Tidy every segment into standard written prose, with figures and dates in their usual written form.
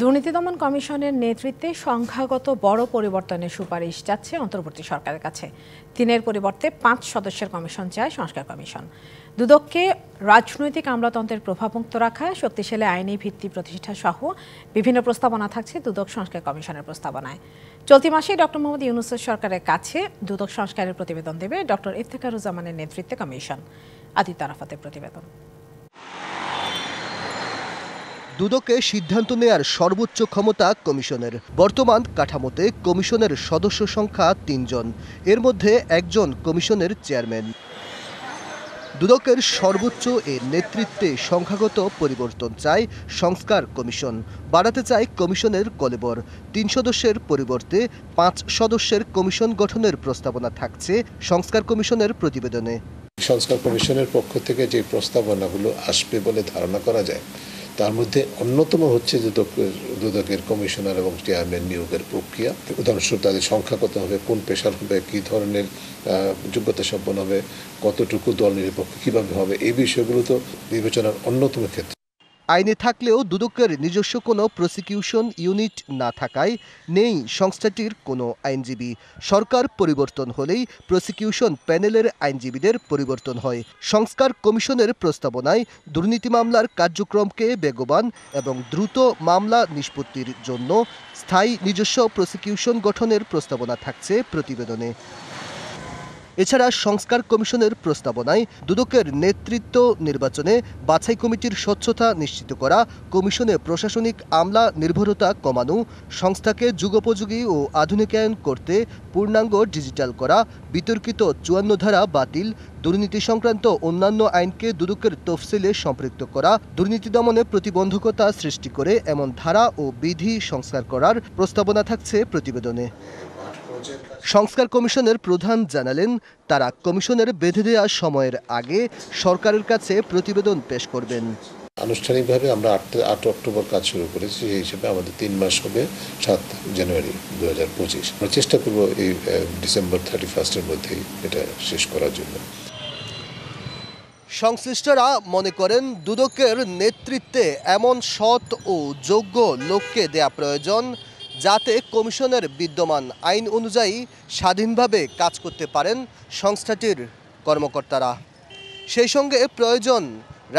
দুর্নীতি দমন কমিশনের নেতৃত্বে সংখ্যাগত বড় পরিবর্তনের সুপারিশ যাচ্ছে অন্তর্বর্তী সরকারের কাছে। ৩-এর পরিবর্তে ৫ সদস্যের কমিশন চায় সংস্কার কমিশন। দুদককে রাজনৈতিক আমলাতন্ত্রের প্রভাবমুক্ত রাখা, শক্তিশালী আইনি ভিত্তি প্রতিষ্ঠা সহ বিভিন্ন প্রস্তাবনা থাকছে দুদক সংস্কার কমিশনের প্রস্তাবনায়। চলতি মাসেই ডক্টর মোহাম্মদ ইউনূসের সরকারের কাছে দুদক সংস্কারের প্রতিবেদন দেবে ডক্টর ইফতেখারুজ্জামানের নেতৃত্বে কমিশন। আদিত্য আরাফাতের প্রতিবেদন। দুদকে সিদ্ধান্ত নেয়ার সর্বোচ্চ ক্ষমতা কমিশনের। বর্তমান কাঠামোতে কমিশনের সদস্য সংখ্যা ৩ জন, এর মধ্যে একজন কমিশনের চেয়ারম্যান। দুদকের সর্বোচ্চ এ নেতৃত্বে সংখ্যাগত পরিবর্তন চায় সংস্কার কমিশন। বাড়াতে চায় কমিশনের কলেবর। ৩ সদস্যের পরিবর্তে ৫ সদস্যের কমিশন গঠনের প্রস্তাবনা থাকছে সংস্কার কমিশনের প্রতিবেদনে। সংস্কার কমিশনের পক্ষ থেকে যে প্রস্তাবনাগুলো আসবে বলে ধারণা করা যায়, তার মধ্যে অন্যতম হচ্ছে দুদকের কমিশনার এবং চেয়ারম্যান নিয়োগের প্রক্রিয়া। উদাহরণস্বরূপ তাদের সংখ্যা কত হবে, কোন পেশার হবে, কী ধরনের যোগ্যতা সম্পন্ন হবে, কতটুকু দল নিরপেক্ষ কীভাবে হবে, এই বিষয়গুলো তো বিবেচনার অন্যতম ক্ষেত্র। আইনে থাকলেও দুদকের নিজস্ব কোনো প্রসিকিউশন ইউনিট না থাকায় নেই সংস্থাটির কোনো আইনজীবী। সরকার পরিবর্তন হলেই প্রসিকিউশন প্যানেলের আইনজীবীদের পরিবর্তন হয়। সংস্কার কমিশনের প্রস্তাবনায় দুর্নীতি মামলার কার্যক্রমকে বেগবান এবং দ্রুত মামলা নিষ্পত্তির জন্য স্থায়ী নিজস্ব প্রসিকিউশন গঠনের প্রস্তাবনা থাকছে প্রতিবেদনে। এছাড়া সংস্কার কমিশনের প্রস্তাবনায় দুদকের নেতৃত্ব নির্বাচনে বাছাই কমিটির স্বচ্ছতা নিশ্চিত করা, কমিশনে প্রশাসনিক আমলা নির্ভরতা কমানো, সংস্থাকে যুগোপযোগী ও আধুনিকায়ন করতে পূর্ণাঙ্গ ডিজিটাল করা, বিতর্কিত ৫৪ ধারা বাতিল, দুর্নীতি সংক্রান্ত অন্যান্য আইনকে দুদকের তফসিলে সম্পৃক্ত করা, দুর্নীতি দমনে প্রতিবন্ধকতা সৃষ্টি করে এমন ধারা ও বিধি সংস্কার করার প্রস্তাবনা থাকছে প্রতিবেদনে। সংস্কার কমিশনের প্রধান জানালেন, তারা কমিশনের বেঁধে দেওয়া সময়ের আগে সরকারের কাছে প্রতিবেদন পেশ করবেন। আনুষ্ঠানিকভাবে আমরা ৮ অক্টোবর কাজ শুরু করেছি, সেই হিসেবে আমাদের ৩ মাস হবে ৭ জানুয়ারি ২০২৫। আমরা চেষ্টা করব এই ডিসেম্বর 31-এর মধ্যেই এটা শেষ করার জন্য। সংশ্লিষ্টরা মনে করেন দুদকের নেতৃত্বে এমন সৎ ও যোগ্য লোককে দেয়া প্রয়োজন, যাতে কমিশনের বিদ্যমান আইন অনুযায়ী স্বাধীনভাবে কাজ করতে পারেন সংস্থাটির কর্মকর্তারা। সেই সঙ্গে প্রয়োজন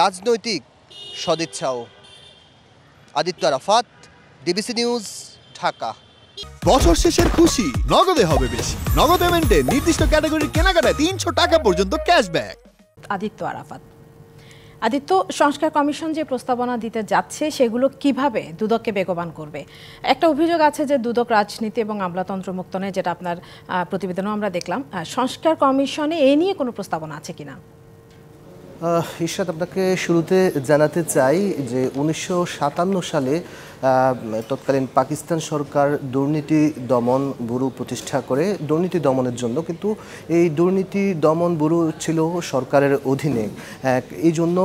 রাজনৈতিক সদিচ্ছাও। Aditya Arafat, DBC news, Dhaka. বছর শেষের খুশি নগদে হবে বেশি। নগদ পেমেন্টে নির্দিষ্ট ক্যাটাগরির কেনাকাটায় ৩০০ টাকা পর্যন্ত ক্যাশব্যাক। আদিত্য আরাফাত। আদিত্য, সংস্কার কমিশন যে প্রস্তাবনা দিতে যাচ্ছে সেগুলো কিভাবে দুদককে বেগবান করবে? একটা অভিযোগ আছে যে দুদক রাজনীতি এবং আমলাতন্ত্র মুক্ত নয়, যেটা আপনার প্রতিবেদনেও আমরা দেখলাম। সংস্কার কমিশনে এই নিয়ে কোনো প্রস্তাবনা আছে কিনা? ইরশাদ, আপনাকে শুরুতে জানাতে চাই যে ১৯৫৭ সালে তৎকালীন পাকিস্তান সরকার দুর্নীতি দমন ব্যুরো প্রতিষ্ঠা করে দুর্নীতি দমনের জন্য, কিন্তু এই দুর্নীতি দমন ব্যুরো ছিল সরকারের অধীনে। এই জন্য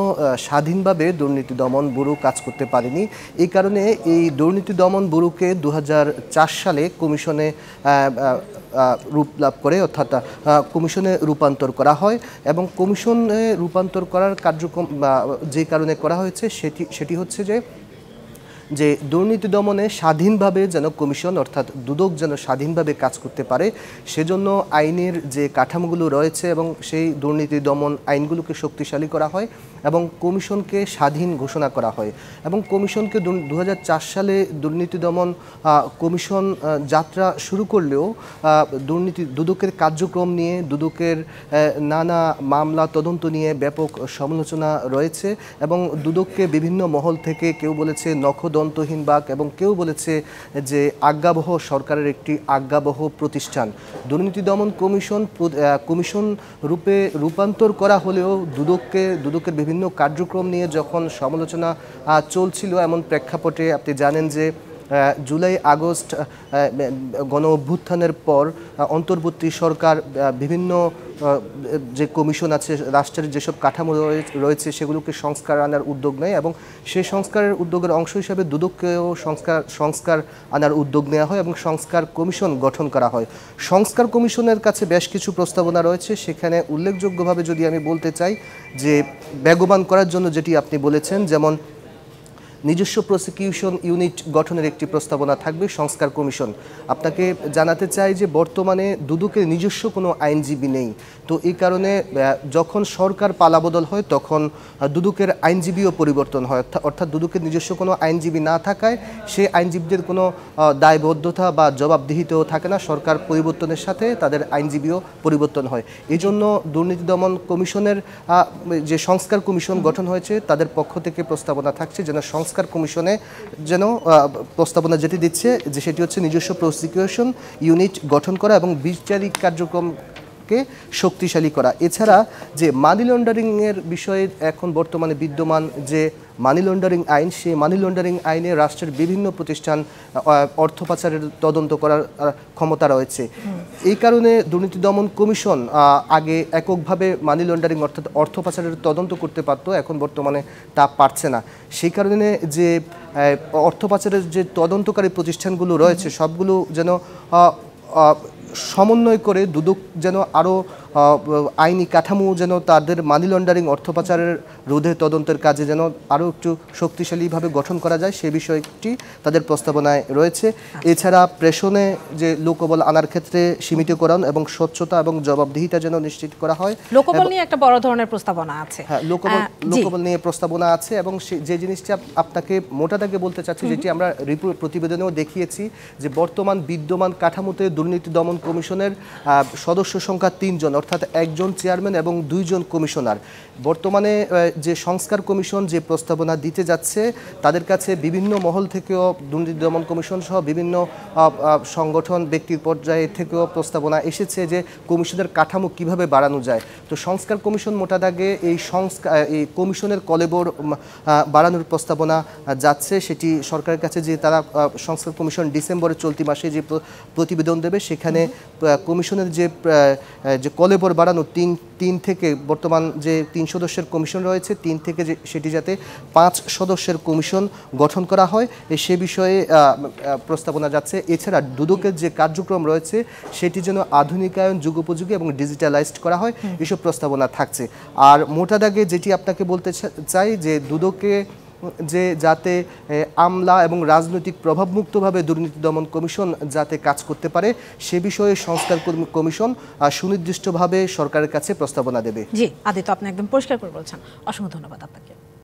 স্বাধীনভাবে দুর্নীতি দমন ব্যুরো কাজ করতে পারেনি। এই কারণে এই দুর্নীতি দমন ব্যুরোকে ২০০৪ সালে কমিশনে রূপ লাভ করে, অর্থাৎ কমিশনে রূপান্তর করা হয়। এবং কমিশনে রূপান্তর করার কার্যক্রম যে কারণে করা হয়েছে সেটি হচ্ছে যে দুর্নীতি দমনে স্বাধীনভাবে যেন কমিশন, অর্থাৎ দুদক যেন স্বাধীনভাবে কাজ করতে পারে, সেজন্য আইনের যে কাঠামোগুলো রয়েছে এবং সেই দুর্নীতি দমন আইনগুলোকে শক্তিশালী করা হয় এবং কমিশনকে স্বাধীন ঘোষণা করা হয়। এবং কমিশনকে ২০০৪ সালে দুর্নীতি দমন কমিশন যাত্রা শুরু করলেও দুদকের কার্যক্রম নিয়ে, দুদকের নানা মামলা তদন্ত নিয়ে ব্যাপক সমালোচনা রয়েছে এবং দুদককে বিভিন্ন মহল থেকে কেউ বলেছে নখদন্তহীন বাঘ এবং কেউ বলেছে যে আজ্ঞাবহ সরকারের একটি আজ্ঞাবহ প্রতিষ্ঠান। দুর্নীতি দমন কমিশন রূপে রূপান্তর করা হলেও দুদকের বিভিন্ন কার্যক্রম নিয়ে যখন সমালোচনা চলছিল, এমন প্রেক্ষাপটে আপনি জানেন যে জুলাই আগস্ট গণ অভ্যুত্থানের পর অন্তর্বর্তী সরকার বিভিন্ন যে কমিশন আছে, রাষ্ট্রের যেসব কাঠামো রয়েছে সেগুলোকে সংস্কার আনার উদ্যোগ নেয় এবং সেই সংস্কারের উদ্যোগের অংশ হিসাবে দুদককেও সংস্কার আনার উদ্যোগ নেওয়া হয় এবং সংস্কার কমিশন গঠন করা হয়। সংস্কার কমিশনের কাছে বেশ কিছু প্রস্তাবনা রয়েছে। সেখানে উল্লেখযোগ্যভাবে যদি আমি বলতে চাই যে বেগবান করার জন্য যেটি আপনি বলেছেন, যেমন নিজস্ব প্রসিকিউশন ইউনিট গঠনের একটি প্রস্তাবনা থাকবে, সংস্কার কমিশন। আপনাকে জানাতে চাই যে বর্তমানে দুদকের নিজস্ব কোনো আইনজীবী নেই, তো এই কারণে যখন সরকার পালাবদল হয় তখন দুদকের আইনজীবীও পরিবর্তন হয়, অর্থাৎ দুদকের নিজস্ব কোনো আইনজীবী না থাকায় সে আইনজীবীদের কোনো দায়বদ্ধতা বা জবাবদিহিতেও থাকে না, সরকার পরিবর্তনের সাথে তাদের আইনজীবীও পরিবর্তন হয়। এই জন্য দুর্নীতি দমন কমিশনের যে সংস্কার কমিশন গঠন হয়েছে তাদের পক্ষ থেকে প্রস্তাবনা থাকছে যেন সংস্কার কমিশনে যেন প্রস্তাবনা যেটি দিচ্ছে যে সেটি হচ্ছে নিজস্ব প্রসিকিউশন ইউনিট গঠন করা এবং বিচারিক কার্যক্রমকে শক্তিশালী করা। এছাড়া যে মানি লন্ডারিংয়ের বিষয়ে এখন বর্তমানে বিদ্যমান যে মানি লন্ডারিং আইন, সেই মানি লন্ডারিং আইনে রাষ্ট্রের বিভিন্ন প্রতিষ্ঠান অর্থ পাচারের তদন্ত করার ক্ষমতা রয়েছে। এই কারণে দুর্নীতি দমন কমিশন আগে এককভাবে মানি লন্ডারিং অর্থাৎ অর্থ পাচারের তদন্ত করতে পারত, এখন বর্তমানে তা পারছে না। সেই কারণে যে অর্থ পাচারের যে তদন্তকারী প্রতিষ্ঠানগুলো রয়েছে সবগুলো যেন সমন্বয় করে দুদক যেন আরও আইনি কাঠামো যেন তাদের মানি লন্ডারিং অর্থ পাচারের রোধে তদন্তের কাজে যেন আরও একটু শক্তিশালীভাবে গঠন করা যায় সে বিষয়টি তাদের প্রস্তাবনায় রয়েছে। এছাড়া প্রেষণে যে লোকবল আনার ক্ষেত্রে সীমিতকরণ এবং স্বচ্ছতা এবং জবাবদিহিতা যেন নিশ্চিত করা হয়। লোকবল নিয়ে একটা বড় ধরনের প্রস্তাবনা আছে। হ্যাঁ, লোকবল নিয়ে প্রস্তাবনা আছে এবং যে জিনিসটা আপনাকে মোটা দাগে বলতে চাচ্ছি, যেটি আমরা প্রতিবেদনেও দেখিয়েছি, যে বর্তমান বিদ্যমান কাঠামোতে দুর্নীতি দমন কমিশনের সদস্য সংখ্যা 3 জন, অর্থাৎ একজন চেয়ারম্যান এবং 2 জন কমিশনার। বর্তমানে যে সংস্কার কমিশন যে প্রস্তাবনা দিতে যাচ্ছে তাদের কাছে বিভিন্ন মহল থেকেও দুর্নীতি দমন কমিশন সহ বিভিন্ন সংগঠন ব্যক্তির পর্যায়ে থেকেও প্রস্তাবনা এসেছে যে কমিশনের কাঠামো কিভাবে বাড়ানো যায়। তো সংস্কার কমিশন মোটা দাগে এই কমিশনের কলেবর বাড়ানোর প্রস্তাবনা যাচ্ছে, সেটি সরকারের কাছে যে তারা সংস্কার কমিশন ডিসেম্বরের চলতি মাসে যে প্রতিবেদন দেবে সেখানে কমিশনের যে কলেবর বাড়ানো 3 থেকে বর্তমান যে 3 সদস্যের কমিশন রয়েছে 3 থেকে সেটি যাতে 5 সদস্যের কমিশন গঠন করা হয় সে বিষয়ে প্রস্তাবনা যাচ্ছে। এছাড়া দুদকের যে কার্যক্রম রয়েছে সেটি যেন আধুনিকায়ন, যুগোপযোগী এবং ডিজিটালাইজড করা হয়, এসব প্রস্তাবনা থাকছে। আর মোটা দাগে যেটি আপনাকে বলতে চাই যে দুদকে যে যাতে আমলা এবং রাজনৈতিক প্রভাবমুক্তভাবে দুর্নীতি দমন কমিশন যাতে কাজ করতে পারে সে বিষয়ে সংস্কার কমিশন সুনির্দিষ্টভাবে সরকারের কাছে প্রস্তাবনা দেবে। জি আদিত্য, আপনি একদম পরিষ্কার করে বলছেন, অসংখ্য ধন্যবাদ আপনাকে।